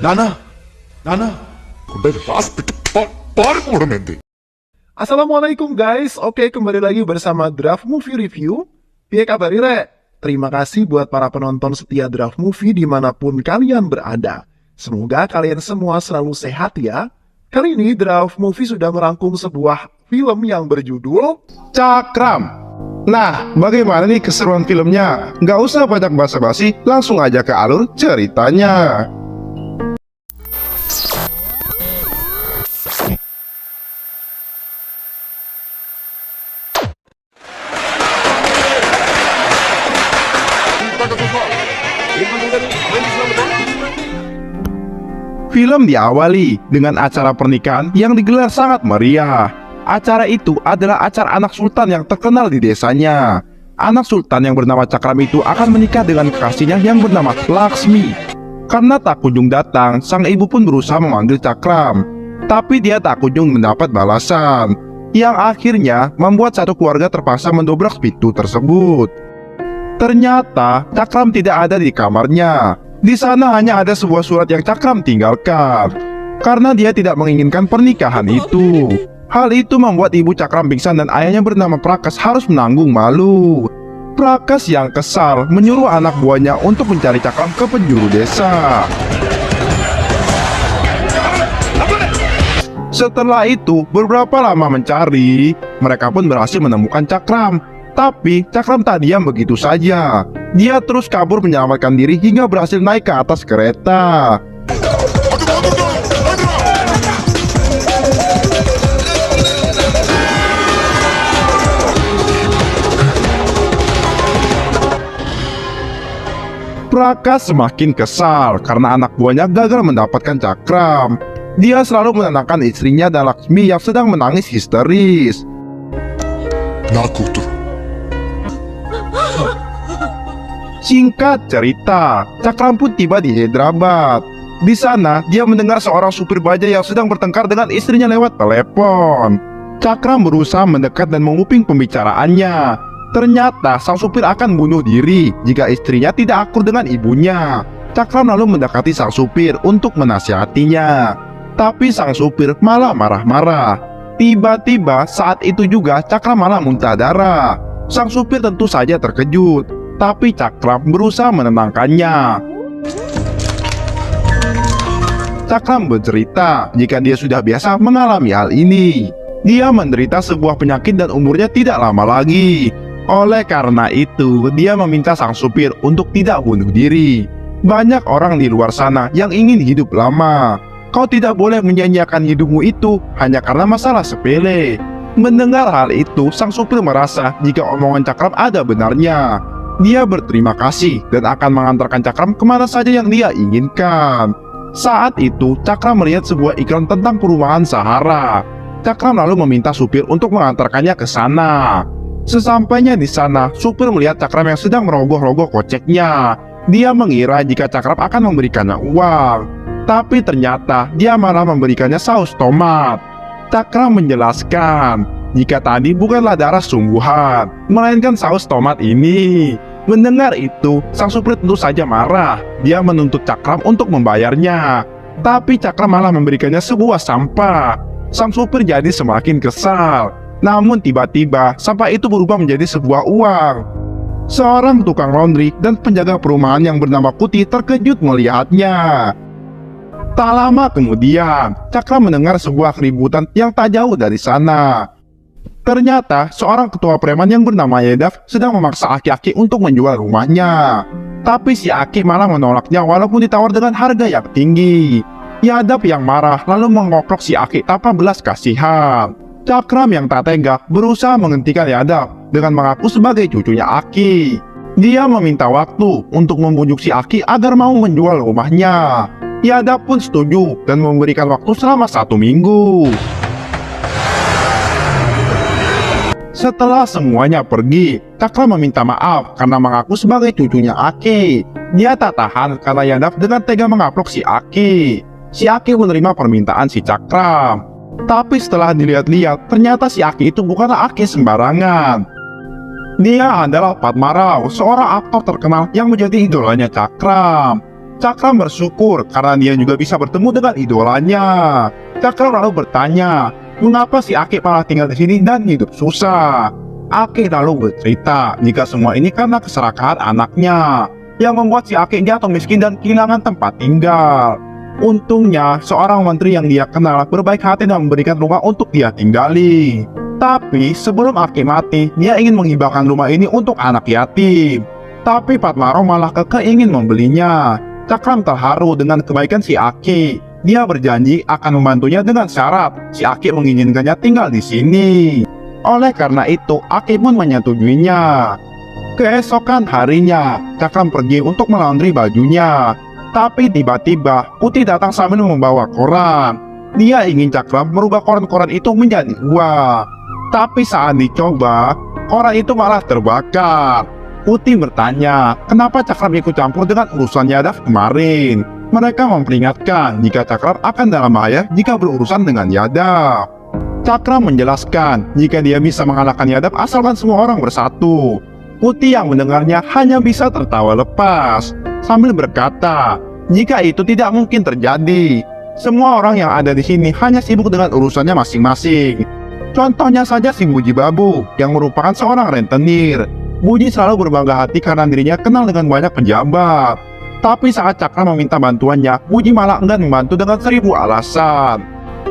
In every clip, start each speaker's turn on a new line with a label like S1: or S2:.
S1: 나나, 나나.
S2: 근데 pasti paling menting.
S3: Assalamualaikum guys, oke kembali lagi bersama Draft Movie Review. Piye kabar Re? Terima kasih buat para penonton setia Draft Movie dimanapun kalian berada. Semoga kalian semua selalu sehat ya. Kali ini Draft Movie sudah merangkum sebuah film yang berjudul
S4: Cakram. Nah, bagaimana nih keseruan filmnya? Nggak usah banyak basa-basi, langsung aja ke alur ceritanya. Film diawali dengan acara pernikahan yang digelar sangat meriah. Acara itu adalah acara anak sultan yang terkenal di desanya. Anak sultan yang bernama Cakram itu akan menikah dengan kekasihnya yang bernama Laksmi. Karena tak kunjung datang, sang ibu pun berusaha memanggil Cakram, tapi dia tak kunjung mendapat balasan, yang akhirnya membuat satu keluarga terpaksa mendobrak pintu tersebut. Ternyata Cakram tidak ada di kamarnya. Di sana hanya ada sebuah surat yang Cakram tinggalkan, karena dia tidak menginginkan pernikahan itu. Hal itu membuat ibu Cakram pingsan dan ayahnya bernama Prakas harus menanggung malu. Prakas yang kesal menyuruh anak buahnya untuk mencari Cakram ke penjuru desa. Setelah itu, beberapa lama mencari, mereka pun berhasil menemukan Cakram. Tapi Cakram tak diam begitu saja. Dia terus kabur menyelamatkan diri hingga berhasil naik ke atas kereta. Prakas semakin kesal karena anak buahnya gagal mendapatkan Cakram. Dia selalu menenangkan istrinya dan Laksmi yang sedang menangis histeris.
S2: Nakutu.
S4: Singkat cerita, Cakram pun tiba di Hyderabad. Di sana, dia mendengar seorang supir bajai yang sedang bertengkar dengan istrinya lewat telepon. Cakram berusaha mendekat dan menguping pembicaraannya. Ternyata sang supir akan bunuh diri jika istrinya tidak akur dengan ibunya. Cakram lalu mendekati sang supir untuk menasihatinya. Tapi sang supir malah marah-marah. Tiba-tiba saat itu juga Cakram malah muntah darah. Sang supir tentu saja terkejut, tapi Cakram berusaha menenangkannya. Cakram bercerita jika dia sudah biasa mengalami hal ini. Dia menderita sebuah penyakit dan umurnya tidak lama lagi. Oleh karena itu, dia meminta sang supir untuk tidak bunuh diri. Banyak orang di luar sana yang ingin hidup lama. Kau tidak boleh menyanyiakan hidupmu itu hanya karena masalah sepele. Mendengar hal itu, sang supir merasa jika omongan Cakram ada benarnya. Dia berterima kasih dan akan mengantarkan Cakram kemana saja yang dia inginkan. Saat itu, Cakram melihat sebuah iklan tentang perumahan Sahara. Cakram lalu meminta supir untuk mengantarkannya ke sana. Sesampainya di sana, supir melihat Cakram yang sedang merogoh-rogoh koceknya. Dia mengira jika Cakram akan memberikannya uang, tapi ternyata dia malah memberikannya saus tomat. Cakram menjelaskan jika tadi bukanlah darah sungguhan, melainkan saus tomat ini. Mendengar itu, sang supir tentu saja marah. Dia menuntut Cakram untuk membayarnya, tapi Cakram malah memberikannya sebuah sampah. Sang supir jadi semakin kesal. Namun tiba-tiba sampah itu berubah menjadi sebuah uang. Seorang tukang laundry dan penjaga perumahan yang bernama Kuti terkejut melihatnya. Tak lama kemudian, Cakram mendengar sebuah keributan yang tak jauh dari sana. Ternyata seorang ketua preman yang bernama Yadav sedang memaksa Aki-Aki untuk menjual rumahnya. Tapi si Aki malah menolaknya walaupun ditawar dengan harga yang tinggi. Yadav yang marah lalu mengoprok si Aki tanpa belas kasihan. Cakram yang tak tega berusaha menghentikan Yadav dengan mengaku sebagai cucunya Aki. Dia meminta waktu untuk membujuk si Aki agar mau menjual rumahnya. Yadav pun setuju dan memberikan waktu selama 1 minggu. Setelah semuanya pergi, Cakram meminta maaf karena mengaku sebagai cucunya Aki. Dia tak tahan karena Yadav dengan tega mengaprok si Aki. Si Aki menerima permintaan si Cakram. Tapi setelah dilihat-lihat, ternyata si Aki itu bukanlah Aki sembarangan. Dia adalah Padma Rao, seorang aktor terkenal yang menjadi idolanya Cakram. Cakram bersyukur karena dia juga bisa bertemu dengan idolanya. Cakram lalu bertanya, mengapa si Aki malah tinggal di sini dan hidup susah? Aki lalu bercerita jika semua ini karena keserakahan anaknya yang membuat si Aki jatuh miskin dan kehilangan tempat tinggal. Untungnya seorang menteri yang dia kenal berbaik hati dan memberikan rumah untuk dia tinggali. Tapi sebelum Aki mati, dia ingin menghibahkan rumah ini untuk anak yatim. Tapi Patmaro malah kekeh ingin membelinya. Cakram terharu dengan kebaikan si Aki. Dia berjanji akan membantunya dengan syarat si Aki menginginkannya tinggal di sini. Oleh karena itu, Aki pun menyetujuinya. Keesokan harinya, Cakram pergi untuk melaundry bajunya. Tapi tiba-tiba, Putih datang sambil membawa koran. Dia ingin Cakram merubah koran-koran itu menjadi uang. Tapi saat dicoba, koran itu malah terbakar. Putih bertanya, kenapa Cakram ikut campur dengan urusan Yadav kemarin? Mereka memperingatkan jika Cakram akan dalam bahaya jika berurusan dengan Yadav. Cakram menjelaskan jika dia bisa mengalahkan Yadav asalkan semua orang bersatu. Putih yang mendengarnya hanya bisa tertawa lepas sambil berkata, jika itu tidak mungkin terjadi. Semua orang yang ada di sini hanya sibuk dengan urusannya masing-masing. Contohnya saja si Muji Babu yang merupakan seorang rentenir. Muji selalu berbangga hati karena dirinya kenal dengan banyak pejabat. Tapi saat Cakram meminta bantuannya, Muji malah enggan membantu dengan 1000 alasan.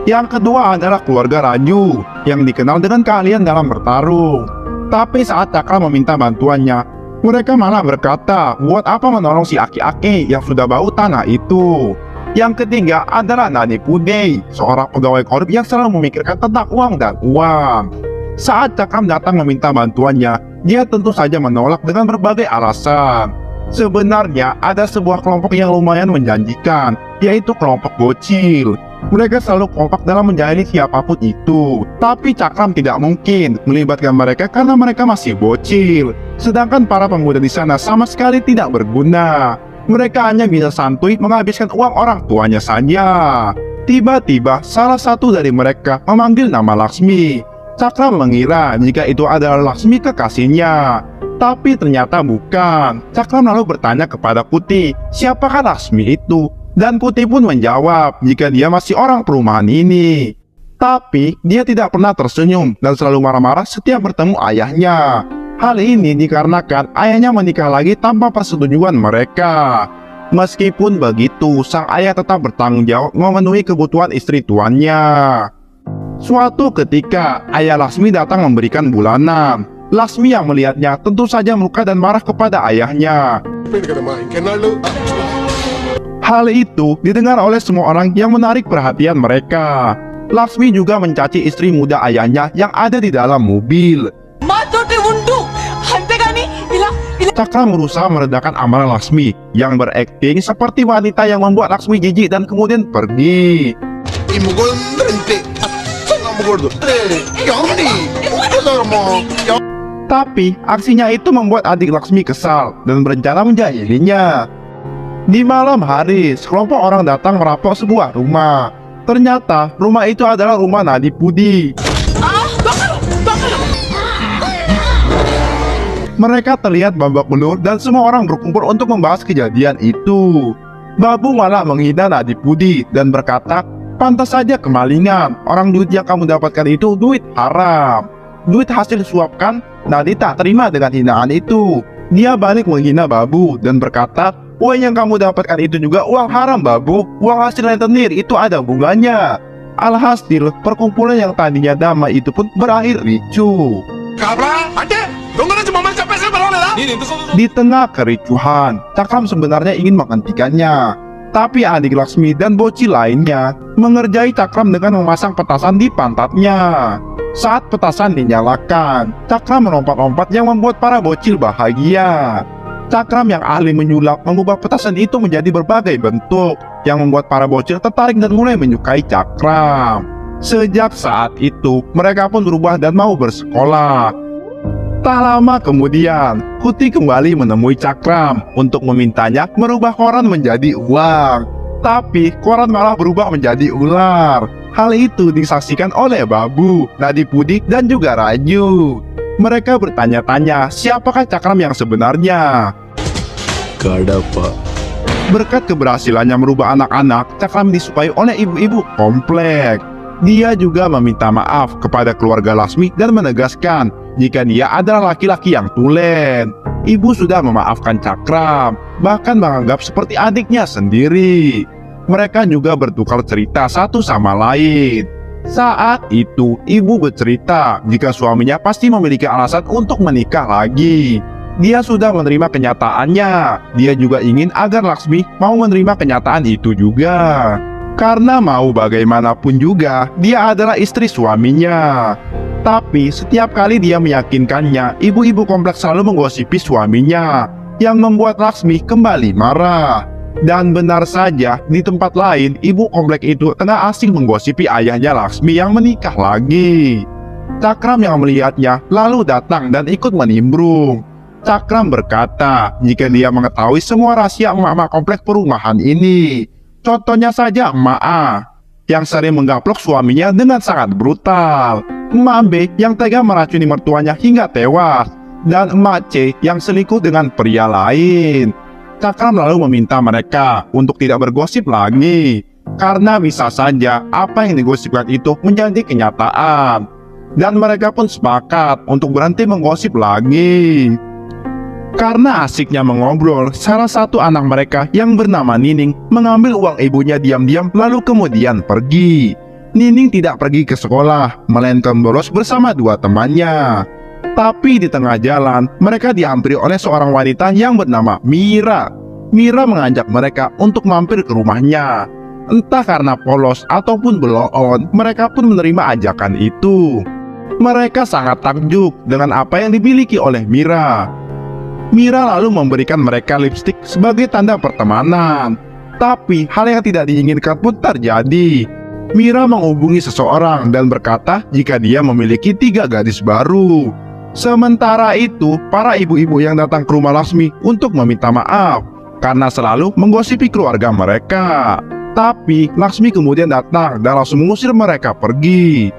S4: Yang kedua adalah keluarga Raju yang dikenal dengan keahlian dalam bertarung. Tapi saat Cakram meminta bantuannya, mereka malah berkata, buat apa menolong si Aki-Aki yang sudah bau tanah itu. Yang ketiga adalah Nadi Pudei, seorang pegawai korup yang selalu memikirkan tentang uang dan uang. Saat Cakram datang meminta bantuannya, dia tentu saja menolak dengan berbagai alasan. Sebenarnya ada sebuah kelompok yang lumayan menjanjikan, yaitu kelompok bocil. Mereka selalu kompak dalam menjahili siapapun itu. Tapi Cakram tidak mungkin melibatkan mereka karena mereka masih bocil. Sedangkan para pemuda di sana sama sekali tidak berguna. Mereka hanya bisa santuy menghabiskan uang orang tuanya saja. Tiba-tiba salah satu dari mereka memanggil nama Laksmi. Cakram mengira jika itu adalah Laksmi kekasihnya. Tapi ternyata bukan. Cakram lalu bertanya kepada Putih, siapakah Laksmi itu? Dan Putih pun menjawab jika dia masih orang perumahan ini. Tapi dia tidak pernah tersenyum dan selalu marah-marah setiap bertemu ayahnya. Hal ini dikarenakan ayahnya menikah lagi tanpa persetujuan mereka. Meskipun begitu, sang ayah tetap bertanggung jawab memenuhi kebutuhan istri tuannya. Suatu ketika, ayah Laksmi datang memberikan bulanan. Laksmi yang melihatnya tentu saja meluka dan marah kepada ayahnya. Hal itu didengar oleh semua orang yang menarik perhatian mereka. Laksmi juga mencaci istri muda ayahnya yang ada di dalam mobil. Cakram berusaha meredakan amarah Laksmi yang berakting seperti wanita yang membuat Laksmi jijik dan kemudian pergi. Tapi aksinya itu membuat adik Laksmi kesal dan berencana menjahilinya. Di malam hari, sekelompok orang datang merampok sebuah rumah. Ternyata rumah itu adalah rumah Nadi Pudi. Mereka terlihat babak belur dan semua orang berkumpul untuk membahas kejadian itu. Babu malah menghina Nadi Pudi dan berkata, pantas saja kemalingan. Orang duit yang kamu dapatkan itu duit haram. Duit hasil suap kan? Nadi tak terima dengan hinaan itu. Dia balik menghina Babu dan berkata, uang yang kamu dapatkan itu juga uang haram Babu. Uang hasil rentenir itu ada bunganya. Alhasil, perkumpulan yang tadinya damai itu pun berakhir ricuh. Di tengah kericuhan, Cakram sebenarnya ingin menghentikannya. Tapi adik Laksmi dan bocil lainnya mengerjai Cakram dengan memasang petasan di pantatnya. Saat petasan dinyalakan, Cakram melompat-lompat yang membuat para bocil bahagia. Cakram yang ahli menyulap mengubah petasan itu menjadi berbagai bentuk yang membuat para bocil tertarik dan mulai menyukai Cakram. Sejak saat itu, mereka pun berubah dan mau bersekolah. Tak lama kemudian, Putih kembali menemui Cakram untuk memintanya merubah koran menjadi uang. Tapi koran malah berubah menjadi ular. Hal itu disaksikan oleh Babu, Nadi Pudi, dan juga Raju. Mereka bertanya-tanya siapakah Cakram yang sebenarnya.
S1: Gak ada, Pak.
S4: Berkat keberhasilannya merubah anak-anak, Cakram disukai oleh ibu-ibu komplek. Dia juga meminta maaf kepada keluarga Laksmi dan menegaskan jika dia adalah laki-laki yang tulen. Ibu sudah memaafkan Cakram, bahkan menganggap seperti adiknya sendiri. Mereka juga bertukar cerita satu sama lain. Saat itu, ibu bercerita jika suaminya pasti memiliki alasan untuk menikah lagi. Dia sudah menerima kenyataannya. Dia juga ingin agar Laksmi mau menerima kenyataan itu juga. Karena mau bagaimanapun juga, dia adalah istri suaminya. Tapi setiap kali dia meyakinkannya, ibu-ibu kompleks selalu menggosipi suaminya, yang membuat Laksmi kembali marah. Dan benar saja, di tempat lain, ibu komplek itu tengah asing menggosipi ayahnya Laksmi yang menikah lagi. Cakram yang melihatnya lalu datang dan ikut menimbrung. Cakram berkata jika dia mengetahui semua rahasia emak-emak komplek perumahan ini. Contohnya saja emak A yang sering menggaplok suaminya dengan sangat brutal, emak B yang tega meracuni mertuanya hingga tewas, dan emak C yang selingkuh dengan pria lain. Cakram lalu meminta mereka untuk tidak bergosip lagi, karena bisa saja apa yang digosipkan itu menjadi kenyataan. Dan mereka pun sepakat untuk berhenti menggosip lagi. Karena asiknya mengobrol, salah satu anak mereka yang bernama Nining mengambil uang ibunya diam-diam lalu kemudian pergi. Nining tidak pergi ke sekolah, melainkan bolos bersama dua temannya. Tapi di tengah jalan, mereka dihampiri oleh seorang wanita yang bernama Mira. Mira mengajak mereka untuk mampir ke rumahnya. Entah karena polos ataupun beloon, mereka pun menerima ajakan itu. Mereka sangat takjub dengan apa yang dimiliki oleh Mira. Mira lalu memberikan mereka lipstik sebagai tanda pertemanan. Tapi hal yang tidak diinginkan pun terjadi. Mira menghubungi seseorang dan berkata jika dia memiliki 3 gadis baru. Sementara itu, para ibu-ibu yang datang ke rumah Laksmi untuk meminta maaf karena selalu menggosipi keluarga mereka. Tapi Laksmi kemudian datang dan langsung mengusir mereka pergi.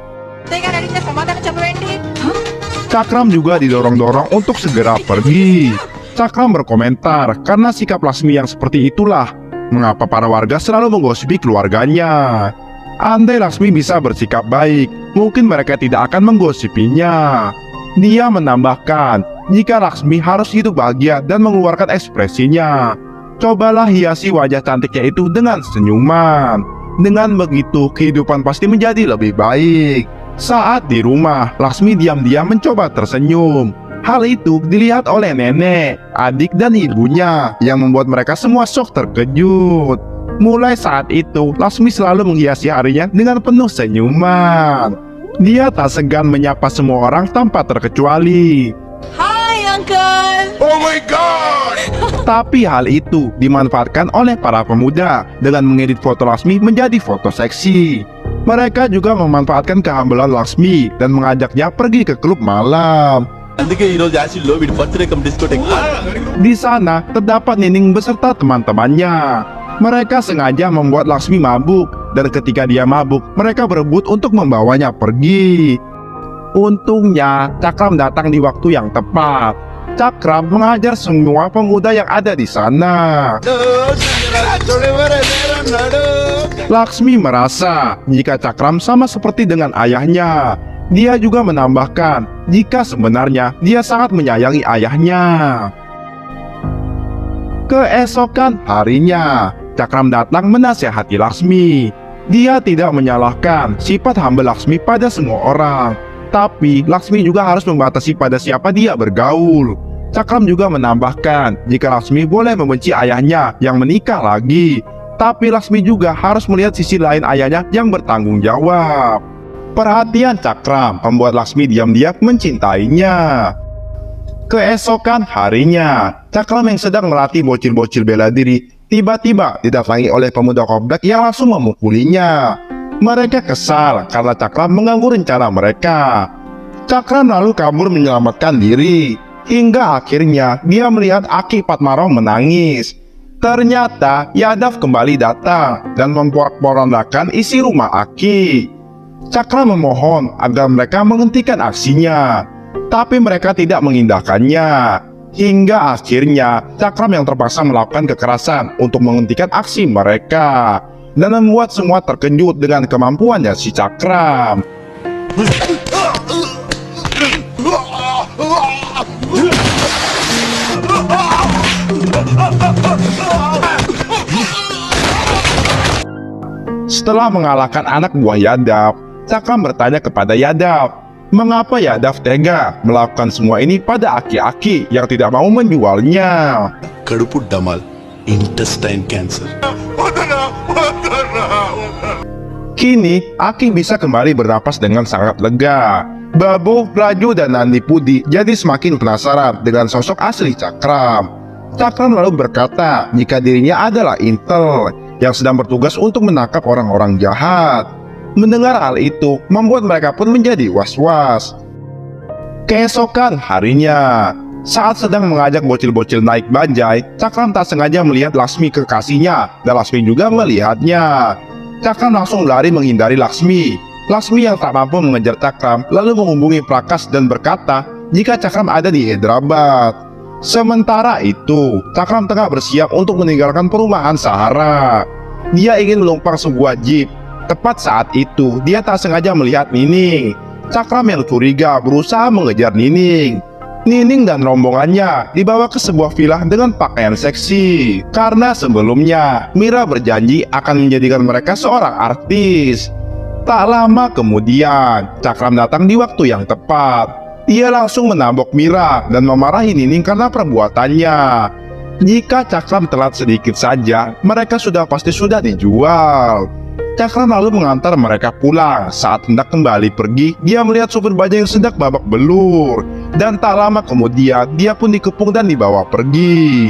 S4: Cakram juga didorong-dorong untuk segera pergi. Cakram berkomentar karena sikap Laksmi yang seperti itulah mengapa para warga selalu menggosipi keluarganya. Andai Laksmi bisa bersikap baik, mungkin mereka tidak akan menggosipinya. Dia menambahkan, jika Laksmi harus hidup bahagia dan mengeluarkan ekspresinya, cobalah hiasi wajah cantiknya itu dengan senyuman. Dengan begitu, kehidupan pasti menjadi lebih baik. Saat di rumah, Laksmi diam-diam mencoba tersenyum. Hal itu dilihat oleh nenek, adik, dan ibunya yang membuat mereka semua sok terkejut. Mulai saat itu, Laksmi selalu menghiasi harinya dengan penuh senyuman. Dia tak segan menyapa semua orang tanpa terkecuali.
S1: Hai, Uncle!
S2: Oh my God!
S4: Tapi hal itu dimanfaatkan oleh para pemuda dengan mengedit foto Laksmi menjadi foto seksi. Mereka juga memanfaatkan kehambalan Laksmi dan mengajaknya pergi ke klub malam. Di sana terdapat Nining beserta teman-temannya. Mereka sengaja membuat Laksmi mabuk, dan ketika dia mabuk, mereka berebut untuk membawanya pergi. Untungnya, Cakram datang di waktu yang tepat. Cakram mengajar semua pemuda yang ada di sana. Laksmi merasa jika Cakram sama seperti dengan ayahnya. Dia juga menambahkan jika sebenarnya dia sangat menyayangi ayahnya. Keesokan harinya, Cakram datang menasihati Laksmi. Dia tidak menyalahkan sifat hamba Laksmi pada semua orang, tapi Laksmi juga harus membatasi pada siapa dia bergaul. Cakram juga menambahkan jika Laksmi boleh membenci ayahnya yang menikah lagi, tapi Laksmi juga harus melihat sisi lain ayahnya yang bertanggung jawab. Perhatian Cakram membuat Laksmi diam-diam mencintainya. Keesokan harinya, Cakram yang sedang melatih bocil-bocil bela diri tiba-tiba didatangi oleh pemuda komplek yang langsung memukulinya. Mereka kesal karena Cakram mengganggu rencana mereka. Cakram lalu kabur menyelamatkan diri, hingga akhirnya dia melihat Aki Padmaroh menangis. Ternyata Yadav kembali datang dan memporak-porandakan isi rumah Aki. Cakram memohon agar mereka menghentikan aksinya, tapi mereka tidak mengindahkannya. Hingga akhirnya Cakram yang terpaksa melakukan kekerasan untuk menghentikan aksi mereka dan membuat semua terkejut dengan kemampuannya si Cakram. Setelah mengalahkan anak buah Yadav, Cakram bertanya kepada Yadav, mengapa Yadav tega melakukan semua ini pada aki-aki yang tidak mau menjualnya.
S5: కడుపు డమాల్ intestine cancer.
S4: Kini, Aki bisa kembali bernapas dengan sangat lega. Babu, Raju, dan Nandi Pudi jadi semakin penasaran dengan sosok asli Cakram. Cakram lalu berkata jika dirinya adalah Intel yang sedang bertugas untuk menangkap orang-orang jahat. Mendengar hal itu, membuat mereka pun menjadi was-was. Keesokan harinya, saat sedang mengajak bocil-bocil naik bajai, Cakram tak sengaja melihat Laksmi kekasihnya, dan Laksmi juga melihatnya. Cakram langsung lari menghindari Laksmi. Laksmi yang tak mampu mengejar Cakram lalu menghubungi Prakas dan berkata jika Cakram ada di Hyderabad. Sementara itu, Cakram tengah bersiap untuk meninggalkan perumahan Sahara. Dia ingin menumpang sebuah jeep. Tepat saat itu, dia tak sengaja melihat Nining. Cakram yang curiga berusaha mengejar Nining. Nining dan rombongannya dibawa ke sebuah villa dengan pakaian seksi. Karena sebelumnya, Mira berjanji akan menjadikan mereka seorang artis. Tak lama kemudian, Cakram datang di waktu yang tepat. Ia langsung menabok Mira dan memarahi Nining karena perbuatannya. Jika Cakram telat sedikit saja, mereka pasti sudah dijual. Cakram lalu mengantar mereka pulang. Saat hendak kembali pergi, dia melihat supir bajai yang sedang babak belur. Dan tak lama kemudian, dia pun dikepung dan dibawa pergi.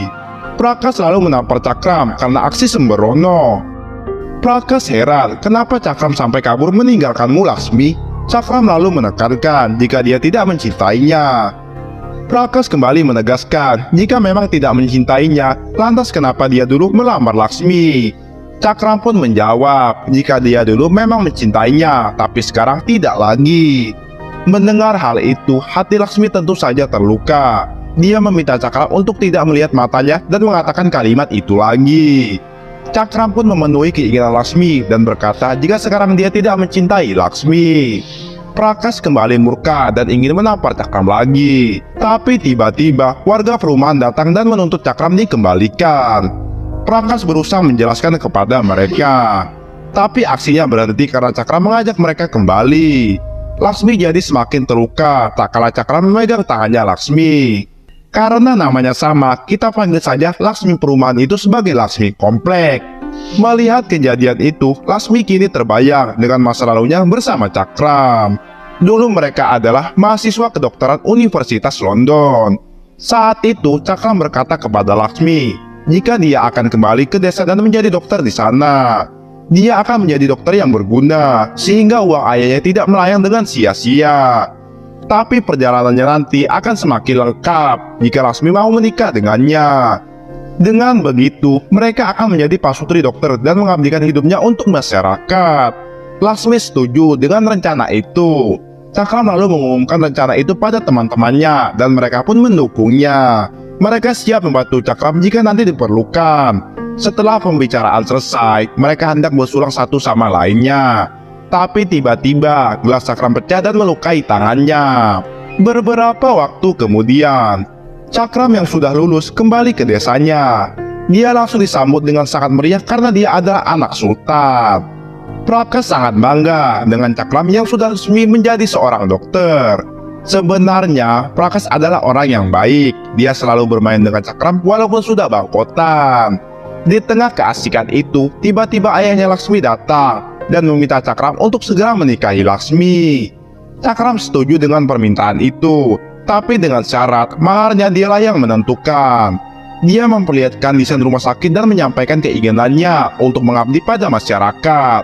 S4: Prakas lalu menampar Cakram karena aksi sembrono. Prakas heran kenapa Cakram sampai kabur meninggalkanmu Laksmi. Cakram lalu menekankan jika dia tidak mencintainya. Prakas kembali menegaskan jika memang tidak mencintainya, lantas kenapa dia dulu melamar Laksmi. Cakram pun menjawab jika dia dulu memang mencintainya, tapi sekarang tidak lagi. Mendengar hal itu, hati Laksmi tentu saja terluka. Dia meminta Cakram untuk tidak melihat matanya dan mengatakan kalimat itu lagi. Cakram pun memenuhi keinginan Laksmi dan berkata jika sekarang dia tidak mencintai Laksmi. Prakas kembali murka dan ingin menampar Cakram lagi. Tapi tiba-tiba warga perumahan datang dan menuntut Cakram dikembalikan. Prakas berusaha menjelaskan kepada mereka, tapi aksinya berhenti karena Cakram mengajak mereka kembali. Laksmi jadi semakin terluka tak kalah Cakram memegang tangannya Laksmi. Karena namanya sama, kita panggil saja Laksmi perumahan itu sebagai Laksmi Komplek. Melihat kejadian itu, Laksmi kini terbayang dengan masa lalunya bersama Cakram. Dulu mereka adalah mahasiswa kedokteran Universitas London. Saat itu Cakram berkata kepada Laksmi jika dia akan kembali ke desa dan menjadi dokter di sana. Dia akan menjadi dokter yang berguna, sehingga uang ayahnya tidak melayang dengan sia-sia. Tapi perjalanannya nanti akan semakin lengkap jika Laksmi mau menikah dengannya. Dengan begitu, mereka akan menjadi pasutri dokter dan mengabdikan hidupnya untuk masyarakat. Laksmi setuju dengan rencana itu. Cakram lalu mengumumkan rencana itu pada teman-temannya dan mereka pun mendukungnya. Mereka siap membantu Cakram jika nanti diperlukan. Setelah pembicaraan selesai, mereka hendak bersulang satu sama lainnya. Tapi tiba-tiba gelas Cakram pecah dan melukai tangannya. Beberapa waktu kemudian, Cakram yang sudah lulus kembali ke desanya. Dia langsung disambut dengan sangat meriah karena dia adalah anak sultan. Prakas sangat bangga dengan Cakram yang sudah resmi menjadi seorang dokter. Sebenarnya, Prakas adalah orang yang baik. Dia selalu bermain dengan Cakram walaupun sudah bangkotan. Di tengah keasikan itu, tiba-tiba ayahnya Laksmi datang dan meminta Cakram untuk segera menikahi Laksmi. Cakram setuju dengan permintaan itu, tapi dengan syarat maharnya dialah yang menentukan. Dia memperlihatkan desain rumah sakit dan menyampaikan keinginannya untuk mengabdi pada masyarakat.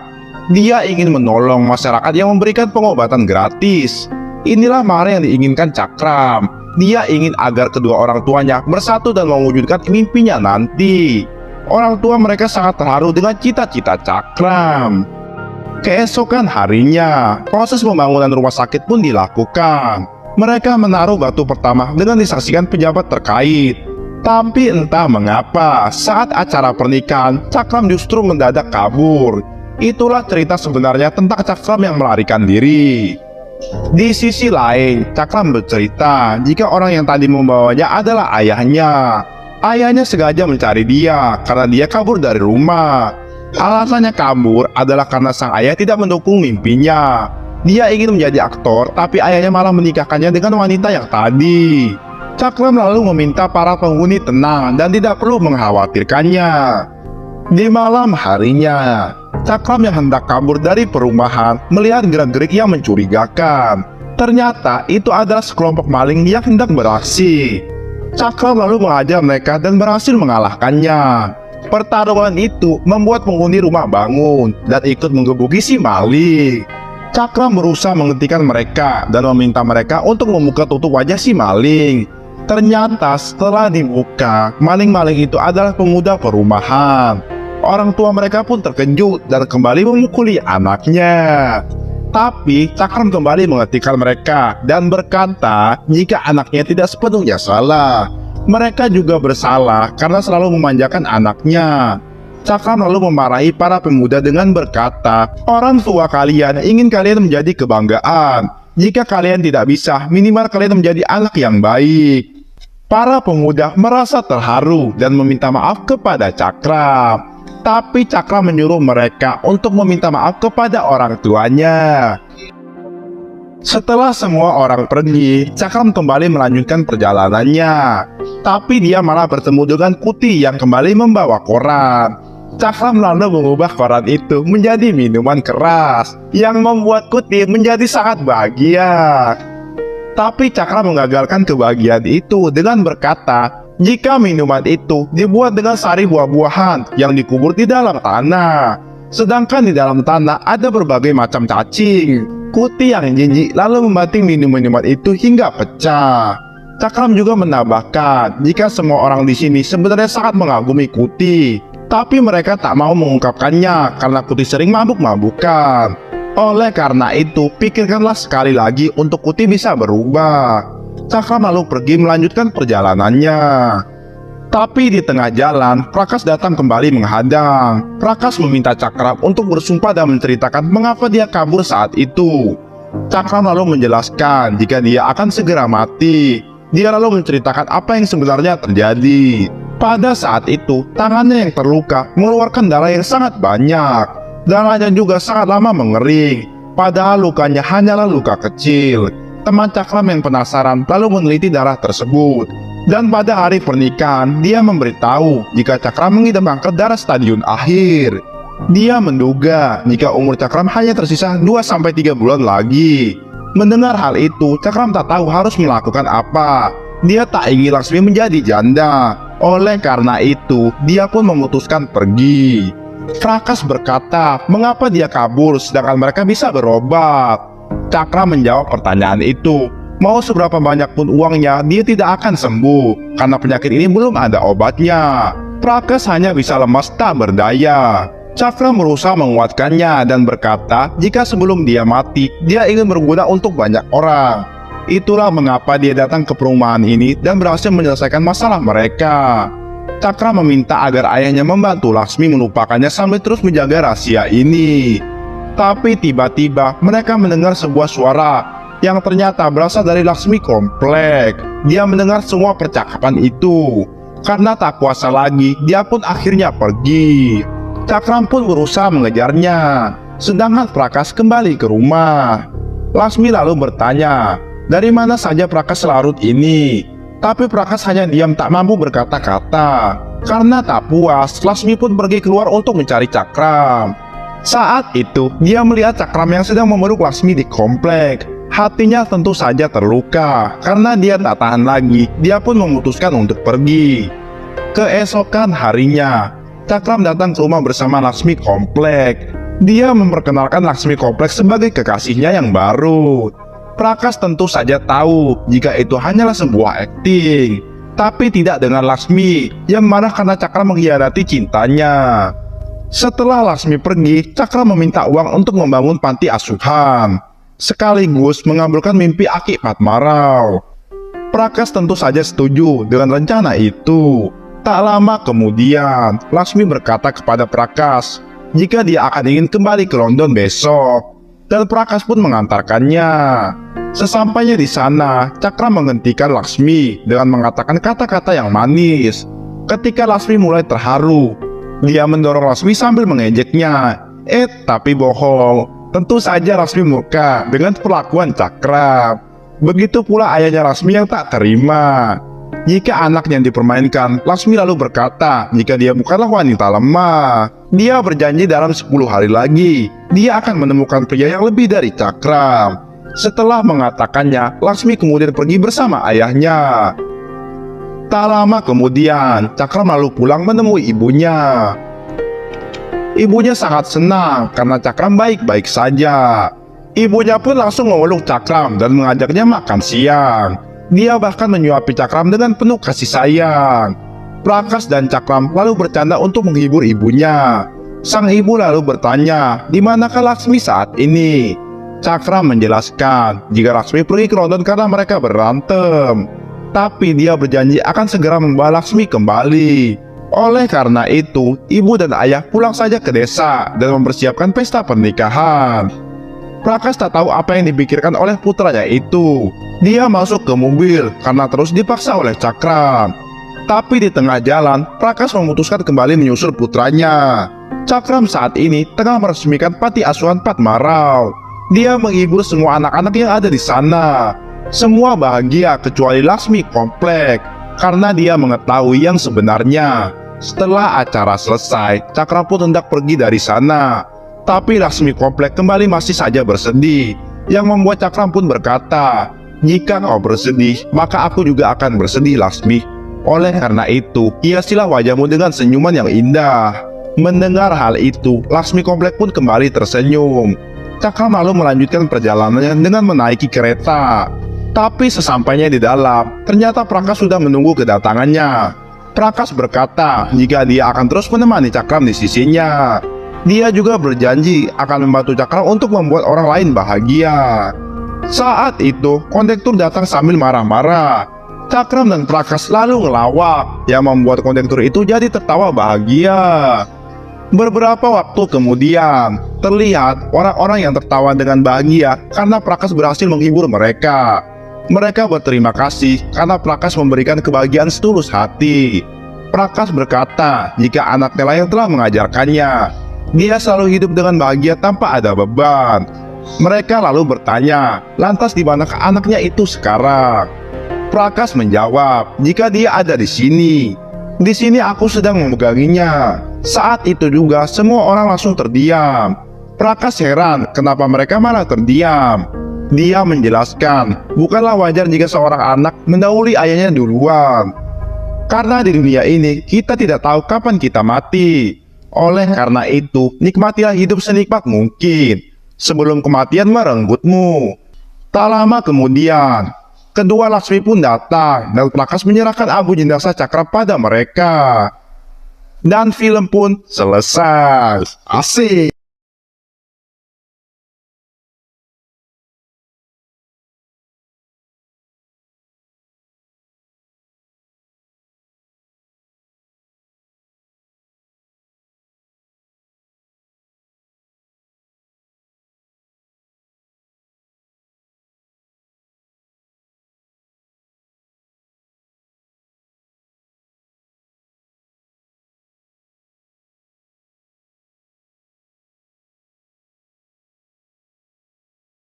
S4: Dia ingin menolong masyarakat yang memberikan pengobatan gratis. Inilah mahar yang diinginkan Cakram. Dia ingin agar kedua orang tuanya bersatu dan mewujudkan mimpinya nanti. Orang tua mereka sangat terharu dengan cita-cita Cakram. Keesokan harinya, proses pembangunan rumah sakit pun dilakukan. Mereka menaruh batu pertama dengan disaksikan pejabat terkait. Tapi entah mengapa, saat acara pernikahan, Cakram justru mendadak kabur. Itulah cerita sebenarnya tentang Cakram yang melarikan diri. Di sisi lain, Cakram bercerita jika orang yang tadi membawanya adalah ayahnya. Ayahnya sengaja mencari dia karena dia kabur dari rumah. Alasannya kabur adalah karena sang ayah tidak mendukung mimpinya. Dia ingin menjadi aktor, tapi ayahnya malah menikahkannya dengan wanita yang tadi. Cakram lalu meminta para penghuni tenang dan tidak perlu mengkhawatirkannya. Di malam harinya, Cakram yang hendak kabur dari perumahan melihat gerak-gerik yang mencurigakan. Ternyata itu adalah sekelompok maling yang hendak beraksi. Cakram lalu mengajar mereka dan berhasil mengalahkannya. Pertarungan itu membuat penghuni rumah bangun dan ikut menggebuki si maling. Cakram berusaha menghentikan mereka dan meminta mereka untuk membuka tutup wajah si maling. Ternyata setelah dibuka, maling-maling itu adalah pemuda perumahan. Orang tua mereka pun terkejut dan kembali memukuli anaknya. Tapi Cakram kembali menghentikan mereka dan berkata jika anaknya tidak sepenuhnya salah. Mereka juga bersalah karena selalu memanjakan anaknya. Cakram lalu memarahi para pemuda dengan berkata, orang tua kalian ingin kalian menjadi kebanggaan. Jika kalian tidak bisa, minimal kalian menjadi anak yang baik. Para pemuda merasa terharu dan meminta maaf kepada Cakram. Tapi Cakram menyuruh mereka untuk meminta maaf kepada orang tuanya. Setelah semua orang pergi, Cakram kembali melanjutkan perjalanannya. Tapi dia malah bertemu dengan Kuti yang kembali membawa koran. Cakram lalu mengubah koran itu menjadi minuman keras yang membuat Kuti menjadi sangat bahagia. Tapi Cakram mengagalkan kebahagiaan itu dengan berkata, jika minuman itu dibuat dengan sari buah-buahan yang dikubur di dalam tanah. Sedangkan di dalam tanah ada berbagai macam cacing. Kuti yang jijik lalu membanting minuman itu hingga pecah. Cakram juga menambahkan, jika semua orang di sini sebenarnya sangat mengagumi Kuti, tapi mereka tak mau mengungkapkannya karena Kuti sering mabuk-mabukan. Oleh karena itu, pikirkanlah sekali lagi untuk Kuti bisa berubah. Cakram lalu pergi melanjutkan perjalanannya. Tapi di tengah jalan, Prakas datang kembali menghadang. Prakas meminta Cakram untuk bersumpah dan menceritakan mengapa dia kabur saat itu. Cakram lalu menjelaskan jika dia akan segera mati. Dia lalu menceritakan apa yang sebenarnya terjadi. Pada saat itu, tangannya yang terluka mengeluarkan darah yang sangat banyak. Darahnya juga sangat lama mengering, padahal lukanya hanyalah luka kecil. Teman Cakram yang penasaran lalu meneliti darah tersebut. Dan pada hari pernikahan, dia memberitahu jika Cakram mengidam kanker darah stadium akhir. Dia menduga jika umur Cakram hanya tersisa 2-3 bulan lagi. Mendengar hal itu, Cakram tak tahu harus melakukan apa. Dia tak ingin Laksmi menjadi janda. Oleh karena itu, dia pun memutuskan pergi. Prakas berkata, mengapa dia kabur sedangkan mereka bisa berobat? Cakram menjawab pertanyaan itu. Mau seberapa banyak pun uangnya, dia tidak akan sembuh karena penyakit ini belum ada obatnya. Prakas hanya bisa lemas tak berdaya. Cakram berusaha menguatkannya dan berkata, jika sebelum dia mati, dia ingin berguna untuk banyak orang. Itulah mengapa dia datang ke perumahan ini dan berhasil menyelesaikan masalah mereka. Cakram meminta agar ayahnya membantu Laksmi melupakannya sambil terus menjaga rahasia ini. Tapi tiba-tiba mereka mendengar sebuah suara yang ternyata berasal dari Laksmi komplek. Dia mendengar semua percakapan itu. Karena tak kuasa lagi, dia pun akhirnya pergi. Cakram pun berusaha mengejarnya. Sedangkan Prakas kembali ke rumah. Laksmi lalu bertanya, dari mana saja Prakas selarut ini? Tapi Prakas hanya diam tak mampu berkata-kata. Karena tak puas, Laksmi pun pergi keluar untuk mencari Cakram. Saat itu, dia melihat Cakram yang sedang memeluk Laksmi di komplek. Hatinya tentu saja terluka. Karena dia tak tahan lagi, dia pun memutuskan untuk pergi. Keesokan harinya, Cakram datang ke rumah bersama Laksmi komplek. Dia memperkenalkan Laksmi komplek sebagai kekasihnya yang baru. Prakas tentu saja tahu jika itu hanyalah sebuah akting, tapi tidak dengan Laksmi yang marah karena Cakram mengkhianati cintanya. Setelah Laksmi pergi, Cakram meminta uang untuk membangun panti asuhan. sekaligus mengabulkan mimpi Aki Patmarau. Prakas tentu saja setuju dengan rencana itu. Tak lama kemudian, Laksmi berkata kepada Prakas jika dia akan ingin kembali ke London besok, dan Prakas pun mengantarkannya. Sesampainya di sana, Cakra menghentikan Laksmi dengan mengatakan kata-kata yang manis. Ketika Laksmi mulai terharu, dia mendorong Laksmi sambil mengejeknya. Tapi bohong. Tentu saja Laksmi murka dengan perlakuan Cakra. Begitu pula ayahnya Laksmi yang tak terima jika anaknya dipermainkan. Laksmi lalu berkata jika dia bukanlah wanita lemah. Dia berjanji dalam 10 hari lagi dia akan menemukan pria yang lebih dari Cakra. Setelah mengatakannya, Laksmi kemudian pergi bersama ayahnya. Tak lama kemudian, Cakra lalu pulang menemui ibunya. Ibunya sangat senang karena Cakram baik-baik saja. Ibunya pun langsung memeluk Cakram dan mengajaknya makan siang. Dia bahkan menyuapi Cakram dengan penuh kasih sayang. Prakas dan Cakram lalu bercanda untuk menghibur ibunya. Sang ibu lalu bertanya, di manakah Laksmi saat ini? Cakram menjelaskan jika Laksmi pergi ke London karena mereka berantem. Tapi dia berjanji akan segera membawa Laksmi kembali. Oleh karena itu, ibu dan ayah pulang saja ke desa dan mempersiapkan pesta pernikahan. Prakas tak tahu apa yang dipikirkan oleh putranya itu. Dia masuk ke mobil karena terus dipaksa oleh Cakram. Tapi di tengah jalan, Prakas memutuskan kembali menyusul putranya. Cakram saat ini tengah meresmikan panti asuhan Patmarau. Dia menghibur semua anak-anak yang ada di sana. Semua bahagia kecuali Laksmi komplek karena dia mengetahui yang sebenarnya. Setelah acara selesai, Cakra pun hendak pergi dari sana. Tapi Laksmi komplek kembali masih saja bersedih, yang membuat Cakra pun berkata, jika kau bersedih, maka aku juga akan bersedih, Laksmi. Oleh karena itu, hiasilah wajahmu dengan senyuman yang indah. Mendengar hal itu, Laksmi komplek pun kembali tersenyum. Cakra lalu melanjutkan perjalanannya dengan menaiki kereta. Tapi sesampainya di dalam, ternyata Prakas sudah menunggu kedatangannya. Prakas berkata jika dia akan terus menemani Cakram di sisinya. Dia juga berjanji akan membantu Cakram untuk membuat orang lain bahagia. Saat itu, kondektur datang sambil marah-marah. Cakram dan Prakas lalu ngelawak, yang membuat kondektur itu jadi tertawa bahagia. Beberapa waktu kemudian, terlihat orang-orang yang tertawa dengan bahagia karena Prakas berhasil menghibur mereka. Mereka berterima kasih karena Prakas memberikan kebahagiaan setulus hati. Prakas berkata jika anaknya lah yang telah mengajarkannya. Dia selalu hidup dengan bahagia tanpa ada beban. Mereka lalu bertanya, lantas di manakah anaknya itu sekarang? Prakas menjawab, jika dia ada di sini. Di sini aku sedang memeganginya. Saat itu juga semua orang langsung terdiam. Prakas heran kenapa mereka malah terdiam. Dia menjelaskan, bukanlah wajar jika seorang anak mendahului ayahnya duluan. Karena di dunia ini, kita tidak tahu kapan kita mati. Oleh karena itu, nikmatilah hidup senikmat mungkin, sebelum kematian merenggutmu. Tak lama kemudian, kedua Laksmi pun datang, dan Prakas menyerahkan abu jenazah Cakra pada mereka. Dan film pun selesai. Asik!